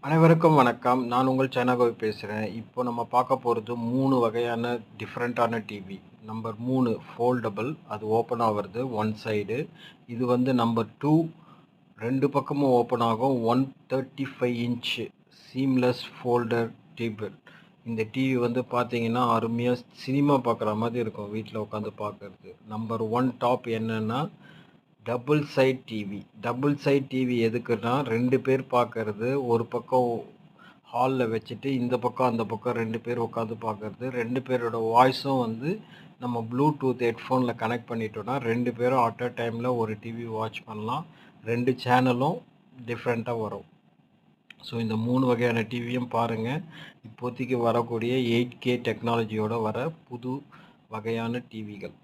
அனைவருக்கும் வணக்கம். நான் உங்கள் சைனாகோவி பேசுறேன். இப்போ நம்ம பார்க்க போறது 3 வகையான டிஃபரண்டான டிவி. Number 3 foldable. அது ஓப்பன் ஆவறது ஒன் சைடு. இது வந்து நம்பர் 2 2 பக்கமும் ஓப்பன் ஆகும். 135 இன்ச் சீம்லெஸ் ஃபோல்டர் டேபிள். இந்த டிவி வந்து பார்த்தீங்கன்னா, அருமையா சினிமா பார்க்குற மாதிரி இருக்கும். வீட்ல உட்காந்து பார்க்கறது. நம்பர் 1 டாப் என்னன்னா double side TV. Double side TV எதுக்குன்னா 2 பேர் பார்க்கறது. ஒரு பக்கம் ஹால்ல வச்சுட்டு, இந்த பக்கம் அந்த பக்கம் 2 பேர் உட்காந்து பார்க்கறது. 2 பேரோட வாய்ஸும் வந்து நம்ம ப்ளூடூத் ஹெட்ஃபோன்ல கனெக்ட் பண்ணிட்டோம்னா, 2 பேரும் அட் அ டைம்ல ஒரு டிவி வாட்ச் பண்ணலாம். 2 சேனலும் டிஃப்ரெண்ட்டா வரும். ஸோ இந்த 3 வகையான டிவியும் பாருங்க. இப்போதைக்கு வரக்கூடிய 8K டெக்னாலஜியோட வர புது வகையான டிவிகள்.